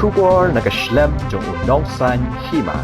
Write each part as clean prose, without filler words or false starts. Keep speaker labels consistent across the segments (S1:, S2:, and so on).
S1: bersyukur nakaslem jong unongsan hima.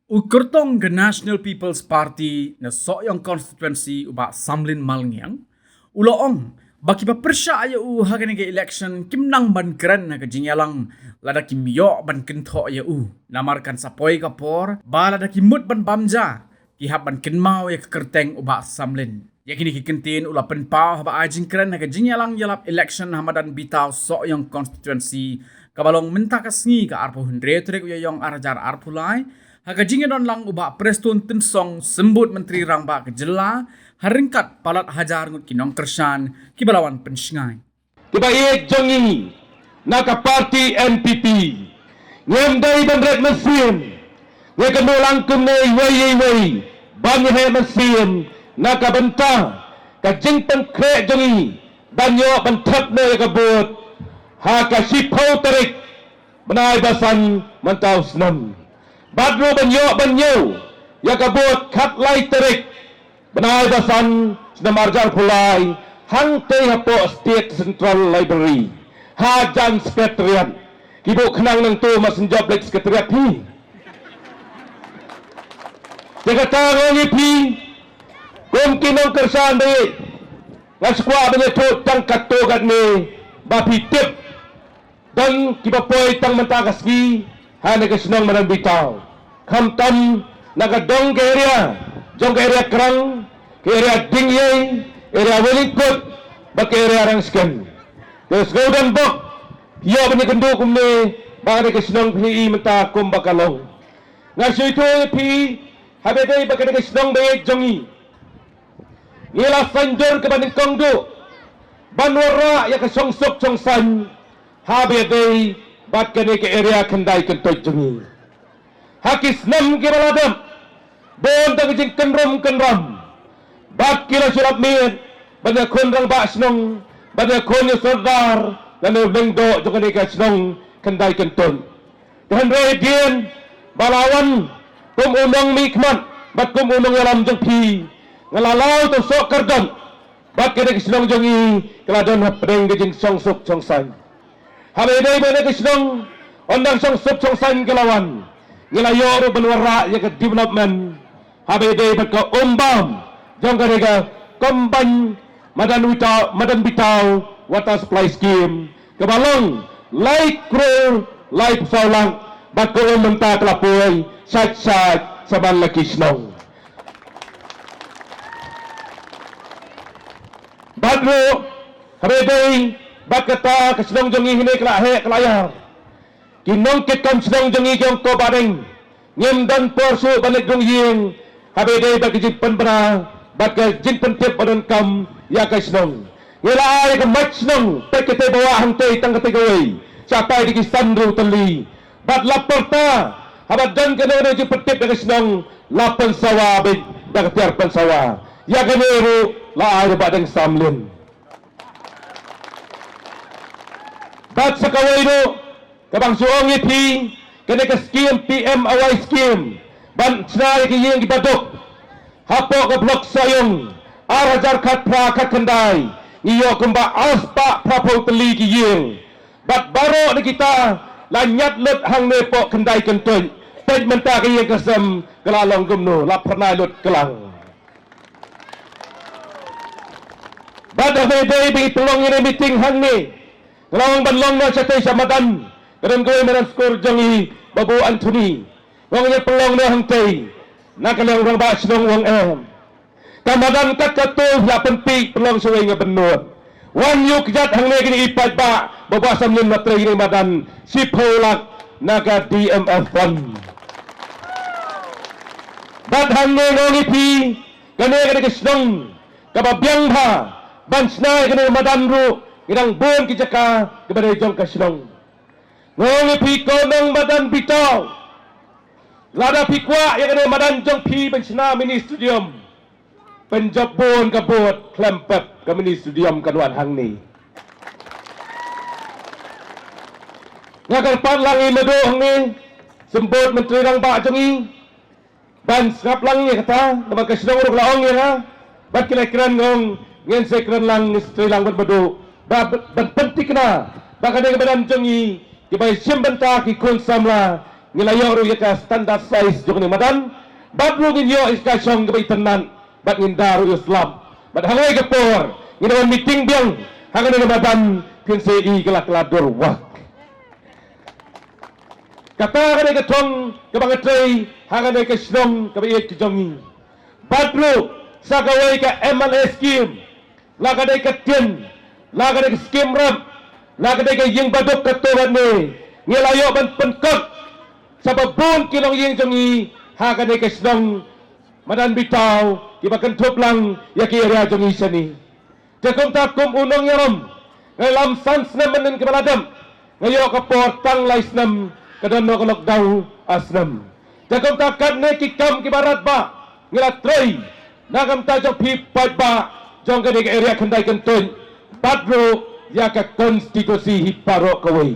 S2: Ukurtong ke National People's Party na soyong constituency uba Samlin Malngiang, uloong baki ba persya ya hagan ke election kimnang ban keren na kajinyalang lada kimyo ban kento ya namarkan sapoy kapor balada kimut ban bamja kihap ban kenmau ya kekerteng uba Samlin. Yakini kikentin ula penpau haba ajing keren na kajinyalang yalap election hamadan bitaw soyong constituency kabalong mentakasngi ka arpo hundretrek uyayong arajar arpulai Hagajingin on lang uba prestun tensong sembut Menteri Rangba kejela haringkat palat hajar ngut kinong kersan kibalawan pensyngay.
S3: Kibaik jongi naka parti NPP ngemdai bandret mesin ngekamulang kumnei wei banyehe mesin naka bentah kajing pengkrek jongi banyo bentap ne kabut haka sipau terik benai basan mantau senam Badro banyo ya kabut kat lai terik benai basan senam arjar pulai hang tei hapo State Central Library hajan sekretariat kibu kenang nang tu masin job lek sekretariat ni jaga tangan pi kum kinong kersan dei ngasukwa benyetut tang katogat ni bapi tip dan kibapoi tang mentakaski hanya kesenang manan bitau kam tam nagadong ke area kerang ke area dingyay area welingkot bak area rangsken terus golden box hiya banyak kenduk kumne baka kesenang phi menta kum bakalong ngasu itu phi habedai baka kesenang bayek jongi ngila sanjor ke banding kongdu banwara ya kesongsok songsan habedai bat kene ke area kendai kentoi jengi hakis nam ke baladam bon ta kejing kenram bat kila surat mir banyak konrang ba snong banyak konyo sordar dan lengdo juga ne ke snong kendai kenton dan redian balawan kum unang mikmat bat kum unang alam jeng pi ngalalau to sok kerdan bat kene ke snong jengi keladon hapeng kejing songsok songsai Habedai bana kesenong ondang song sup song san kelawan ngelayo ro benwara ya ke development habedai baka umbam jong karega komban madan bitau water supply scheme kebalong lai kro lai saulang baka umenta kelapoy sat saban laki senong badro habedai bakata kesenong jongi hine kelayar kinong ketom senong jongi kiong ko bareng ngem dan porsu balik dong ying habede bagi jimpen bera bagi jimpen tip badan kam ya kesenong ngela ay ke mat senong pekete bawa hangtei tang kategori capai di sandru teli bat laporta habat dan kena jimpen tip bagi senong lapan sawa bid dak tiarpan sawa ya keneru la ay badeng Samlin Bat sakaway no, kabang suong ipi, kene ka scheme PM away scheme, ban senari kiyeng gibadok, hapo ka blok sayong, arajar kat pra kat kendai, iyo kumba aspa prapo teli kiyeng, bat baro ni kita, lanyat lut hang nepo kendai kentoy, pej menta kiyeng kasem, kelalong gumno, lapernay lut kelang. Bat day bingi tulong ini meeting hang ni, Kalawang banlong na siya tayo sa madan. Kadang gawin manan skor jangi Babu Anthony. Wang niya pelong na hangtay. Nakalang rang ba sinong wang Kamadan kakatol ya penpi pelong suway nga benur. Wan yu kjat hang na gini ipad ba. Babu Samlin matray ni madan. Si Paulak naga DMF 1. Bat hang na ngongi pi. Kani kisnong. Kababiyang ha. Bansnay kani madan ru. Irang buon kijaka kepada jong kasinong. Ngongi pi konong madan bitaw. Lada pikwa yang ada madan jong pi bensina mini studium. Penjab buon kabut klempet ke mini studium kanuan hang ni. Ngagal panlangi medo hang ni. Sembut menteri rang bak jongi. Ban ngap langi kata. Nama kasinong uruk laong ya ha. Bat kira-kira ngong. Ngen sekren lang istri lang berbedu. Ban penting kena. Baka dia kebadan jongi kibay simbenta ki kun samla ngilayo ro yaka standard size jong ni madan badlo ginyo iskasyong kibay tenan bat ngindaru Islam bat hangay kapor nginawan meeting biang hangan ni madan kinse i kelak-keladur wak kata kada ketong kebangatay hangan ay kaslong kabayit kejongi badlo sa kaway ka MLS scheme lagaday ka tin lagaday ka scheme rap lagaday ka yung badok katulad ni ngilayo ban penkak sa babun kilong yung jongi hangan ay kaslong madan bitaw kibakantup lang yaki area jongi sani jakom takum unong yarom ngalam sans naman kibaladam ngayo kapor tang laisnam kadang nak lockdown asnam. Jakom takat ne kikam kibarat ba ngilatray nagam tajok pipat ba jong kadi area kendai kentun padro ya ka konstitusi hiparo kawai.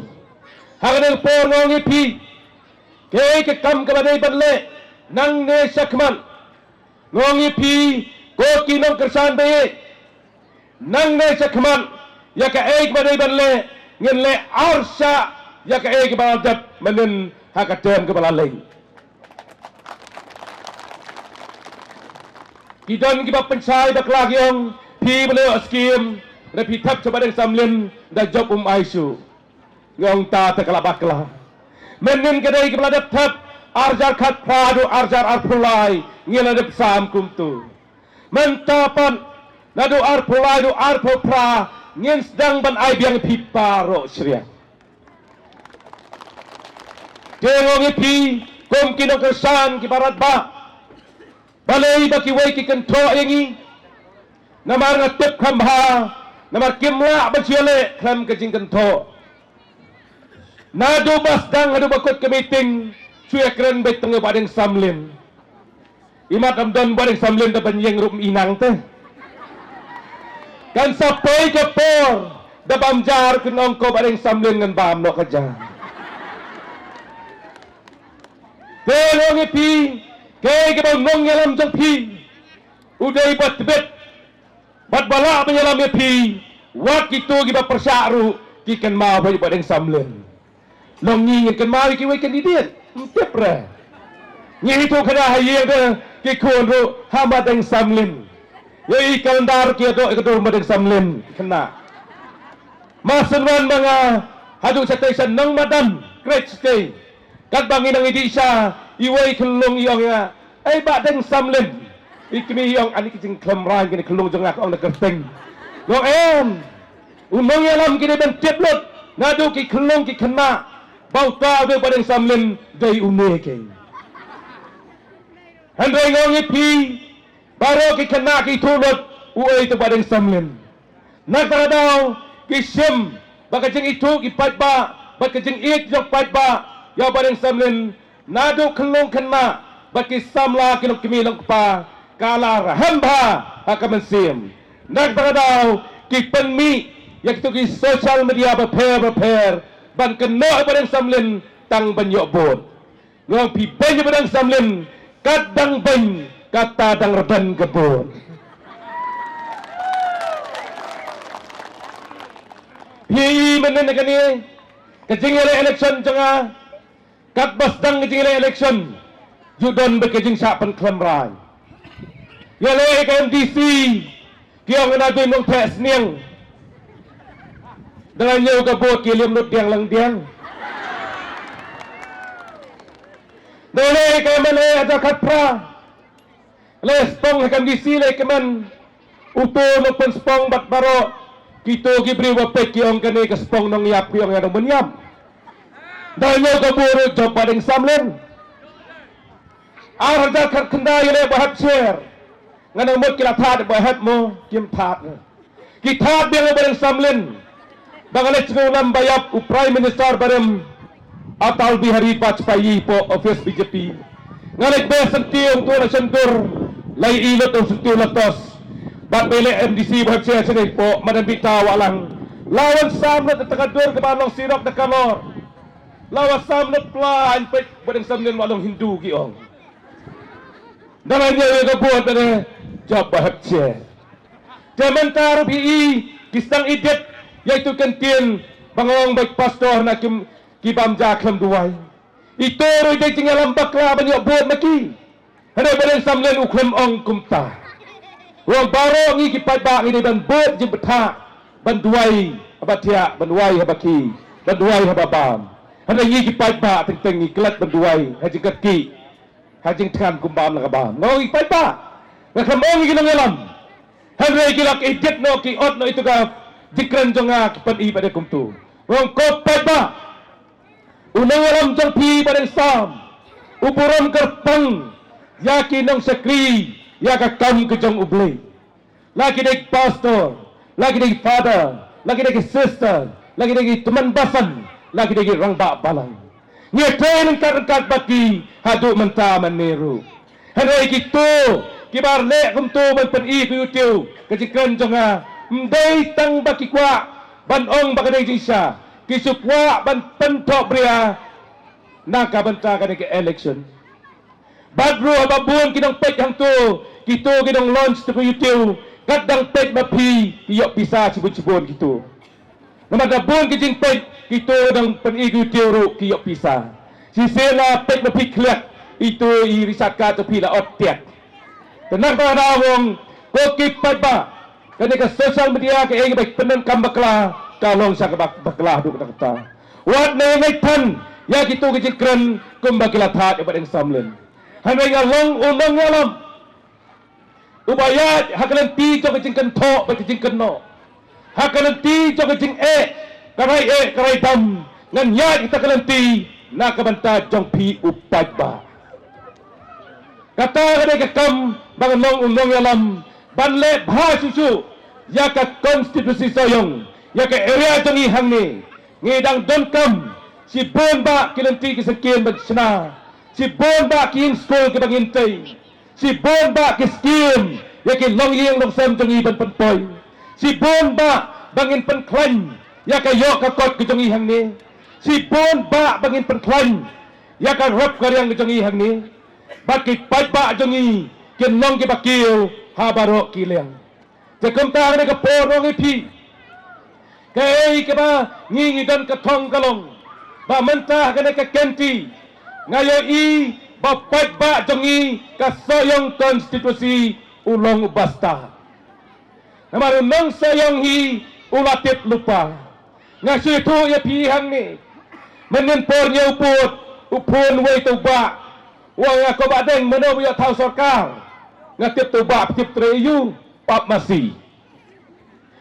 S3: Hangan por ngongi pi ke kikam kabadai badle nang ne sakman ngongi pi ko kinong kersan bayi nang ne sakman ya ka badai badle ngenle arsa ya ka kebalat menen hakatem kebalaleng kidon kiba pensai baklagi ong pi belo skim na pi tap coba deng samlin da job aisu ngong ta takalabakla menen kedai kebalat tap arjar khat prado arjar arpulai ngila dep sam kumtu mentapan nadu arpulai du arpopra ngin sedang ban ai biang pi paro syria Tengok ipi, kum kinong kersan kibarat ba. Balay ba kiway kikentro yangi. Namar ngatip kamha, namar kimla ba siyale klam kajing kentro. Nado basdang, nado bakot kemiting, suya keren bay tengah badeng samlin. Imat amdon badeng samlin da banyeng rum inang teh. Kan sapay kapor, da bamjar kinong ko badeng samlin ngan bam no kajar. Tengok ipi, kaya kibang nong yalam jang pi, uday bat bet, bat bala menyalam ipi, wak itu kiba persyaru, kikan mau bagi badeng samlen. Long ngingin kan mau kiway kandidat, mtip ra. Ngi itu kena hayir dah, kikun ru hamba deng samlen. Yai kalendar kia do ikadur badeng samlen kena. Masenwan mga hadung sa taysan nang madam, great stay. Kat bangin ang idi siya, iway kelong iyong nga, ay badeng samlin. Ikimi iyong anik kicing klamran, kini kelong jong ako ang nagkerteng. Noen, unong yalam kini ben tiplot, ngadu ki kelong ki kena, bauta do badeng samlin, day uneke. Handray ngong ipi, baro ki kena ki tulot, uay to badeng samlin. Nagtaradaw, ki sim, bakajing itu ki patba, bakajing it jok patba, ya badeng samlin nado kelong kena baki samla kinok kimilong pa kala rahamba hakamansim nagbaradaw ki penmi yak tu ki social media repair ban keno badeng samlin tang banyok bot ngong pi banyo badeng samlin kadang bany kata dang reban kebot pi menen kani kajing election janga kat basdang kajing election judon berkajing sapan klamrai yale ke MDC kiong nado nong tes niang dengan nyaw kabot kilim nut diang lang diang dole ke mane ada katpra les pong ke MDC le keman uto no pen spong bat baro kito gibri wapek kiong kane ke spong nong yap kiong ngadong benyam danyo kaburu job badeng samlen arda kar kendai le bahat share nganang mot kila thad bahat mo kim thad ki thad beng badeng samlen bangale cngulam bayap u prime minister barem Atal Bihari Vajpayee po office BJP ngalek be sentiong tu na sentur lai ilot o sentur latos bat bele MDC bahat share sini po madan bitaw walang lawan samlet takadur ke balong sirok na kalor lawas samlet plan pek badeng samlen walong Hindu giong dalam dia buat ada job bahat share Kementar PI kisang idet yaitu kentien bangong baik pastor na kibam jaklam duai. Ito roy day tingalam bakla banyak buat maki. Ada badan samlen uklam ong kumta. Ruang baro ngi kipat ba ngi ban buat je beta ban duai abatia ban duai habaki ban duai hababam. Ada ngi kipat ba teng ngi kelat ban duai hajing kaki. Hajing tan kumbam lakabam. Ngi kipat ba. Ngakam ong ngi nangalam. Hari kilak ijet no ki ot no itu ka jikran jonga kipan i pada kumtu. Ruang kopat ba. Unang alam jong pi pada sam. Uburam kerpang. Yakin nang sakri. Yaka kam ke jong ublay. Lagi dek pastor. Lagi dek father. Lagi dek sister. Lagi dek teman basan. Lagi dek rang bak balang. Ngetai nengkat-nengkat baki. Haduk mentah meneru. Hari gitu. Kibar lek kumtu menpen i kuyutiu. Kecikan jonga. Mdai tang baki kwa. Ban ong bakadai jisa. Kisukwa ban pentok bria. Naka bantah kadai ke election. Badro ababun kinang pek hang tu. Kito kinang launch tu kuyutiu. Kadang pek mapi. Iyok pisah cibun-cibun gitu. Namada bun kijing pek. Kito dang pen i kuyutiu ru kiyok pisah. Sisela pek mapi kliak. Itu irisat ka tepi la otiak. Tenang pada awong. Kokip pa. Kani ka social media ke ing baik penen kam bakla. Kalong sa bakla du kata. Wat na ngay tan. Ya gitu kijikran kumbakila that ibaden samlen. Hanay nga long unang ngalam. Ubayat hakalan ti jo kijing kanto kijing kano. Hakalan ti jo kijing karay dam. Nganya kita kalan ti nakabanta jong pi upad ba. Kata kadai kakam bangan long unang ngalam. Banle bha susu. Yaka konstitusi soyong. Yaka area jong ihang ni. Ngidang donkam. Si bomba kilanti kisakian badsana. Si bomba king school ke bangintay. Si bomba kiskim. Yaki long yang long sam jong iban panpoy. Si bomba bangin panklan. Yaka yok kakot ke jong ihang ni. Si bomba bangin panklan. Yaka rap karyang ke jong ihang ni. Bakit pa jong i. Kinong ke bakil. Habaro kilang. Jakom ta ka porong ipi. Kay ka ba ngingidan ka tong kalong. Ba mentah ka ka kenti. Ngayon i bapat ba jong i kasoyong konstitusi ulong basta. Namarunong sayong hi ulatip lupa. Nga situ ya pihang ni. Menempor niya upun way tuba. Wang ako ba deng manob ya tau sorkar. Nga tip tuba tip treyu. Pap masih.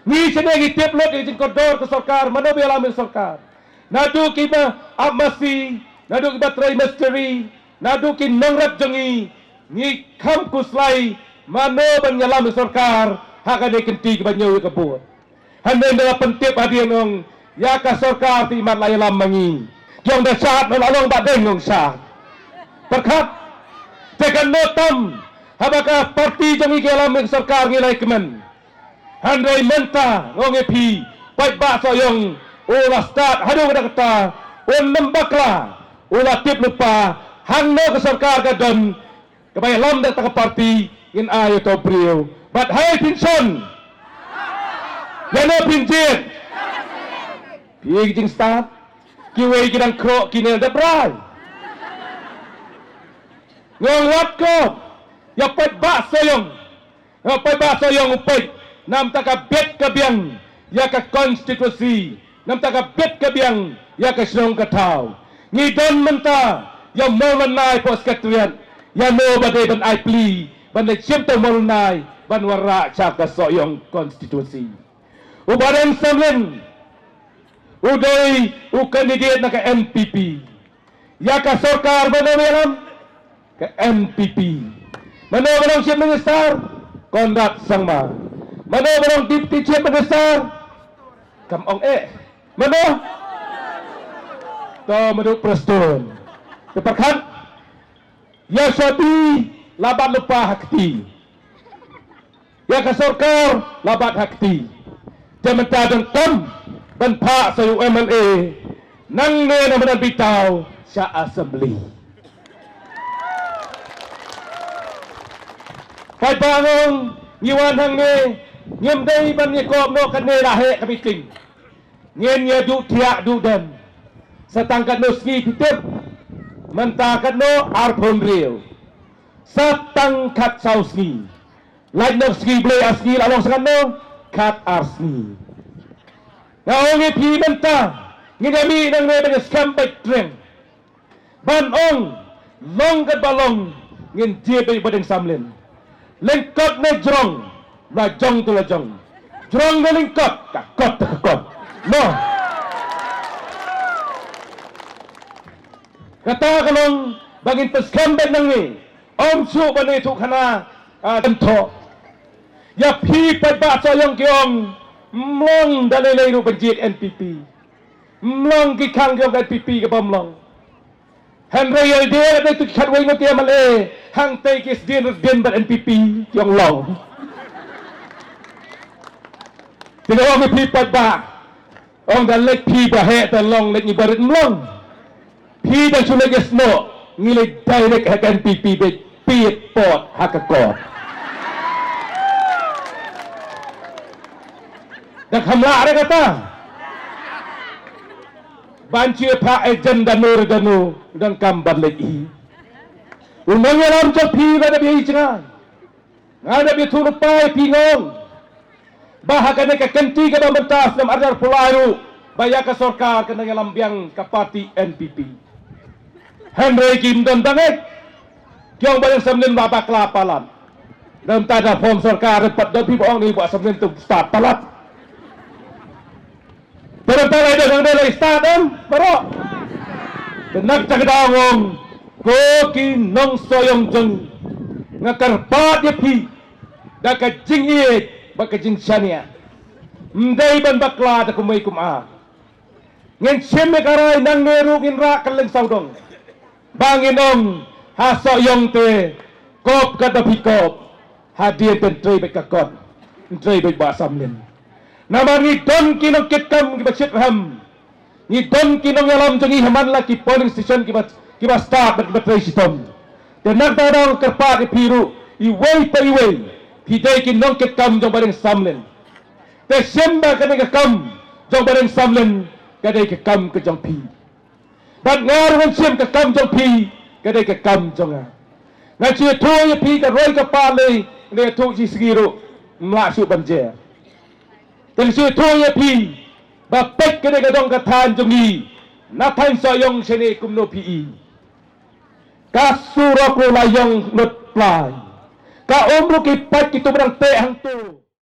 S3: Ni senegi tip lot di kodor ke sorkar, mana be alamin sorkar. Nadu kiba ap masih, nadu kiba trimesteri, nadu kin nongrat jongi, ni kampus lai, mana ban alamin sorkar, haka de kenti kiba nyawi kebut. Handen dalam pentip hadian ong, ya ka sorkar ti imat lai lam mangi. Jong dah syahat melalong badeng ong syahat. Perkat, tekan notam, habaka parti jong iki alam sarkar ngilai kemen. Handai menta ngong epi pai ba soyong ula start hadu kada kata nembakla ula tip lupa hangno ke sarkar gadon kabay lam dak ta parti in ayo to brio but hai pinson yano pinjit pi jing start kiwe gidang kro kinel da brai ngong wat ko ya pai ba soyong upai nam taka bet kabiang ya ka konstitusi nam taka bet kabiang ya ka sinong katau ngidon menta ya molanai po sekretariat ya no badai ban ai pli ban siap to molanai ban wara cha ka soyong konstitusi ubaran samlen udoi kandidat na ka MPP ya ka sorkar banomelam ka MPP manomelam siap minister Konrad Sangma. Mano barang Deputy Chief Minister? Kamong Mano? To menurut Preston. Keperkan? Ya sabi labat lupa hakti. Ya kasorkar labat hakti. Jamenta dan kom ban pak sa UMLA nang ne na bitaw sa assembly. Pai bangong ngiwan hang ne ngem dai ban ni kop no kan ne lahe kapiting. Ngien ye du tiak du dan. sa tangkat no ski pitip mentakat no arpon rio sa tangkat sau ski lain no ski blay aski lalong sangat no kat arsni ngaongi pi menta ngidami nang nebe skambek treng banong long kat balong ngin tie be badeng samlin lengkot ne jrong la jong tu la jong jrong ne lengkot ka kot no kata kalong bagin paskambek nang ni om su ba ne tu khana tho ya phi pa ba so yong kyong mlong da le ru banjit NPP mlong ki khang kyong NPP ka bom long han real dia da tu khat wei ngotia male hang te kis din ba NPP kyong long tinaw mi phi pa ba ong da lek phi ba he ta long lek ni barit mlong phi da su lek no ngilek direct hak NPP be pi pot hakakot dak hamla ada kata banci pa agenda nur danu dan kambar lagi umang alam jo pi bada bi icna ngada bi turu pai pingong bahagane ka kenti ka bentas nam adar pularu baya ka sarkar kana lambiang ka parti NPP Henry Kim dan danget kyong bayang samlin babak lapalan dalam tanda form sarkar pat dan pi bong ni buat samlin tu start talat pero tayo dagang nila istadam, pero nagtagdawong koki nong soyong jeng ngakarpat yapi daka jingit baka jing syania mday ban bakla da kumay kuma ngin siyeme karay nang nerugin ra kaleng saudong banginong hasoyong te kop kadapikop hadir pentray bekakot pentray bekbasamlin nama ni don kinong kitam kibasit ham ni don kinong yalam jangi haman la ki polling station kiba start bat system dan nagdadang kerpa di piru iway pa iway pidai kinong kitam jong bareng samlen te semba kane ka kam jong bareng samlen kadai ka kam ka jong pi bat ngar sem ka kam jong pi kadai ka kam jong nga chi thu ye pi ka roi ka pa le ne thu chi sigiro mla su banje dan si tuya pi bapek kene gadong katan jongi nathan soyong sene kumno pi kasurok layong not play ka umru ki pat kitu berang te hang tu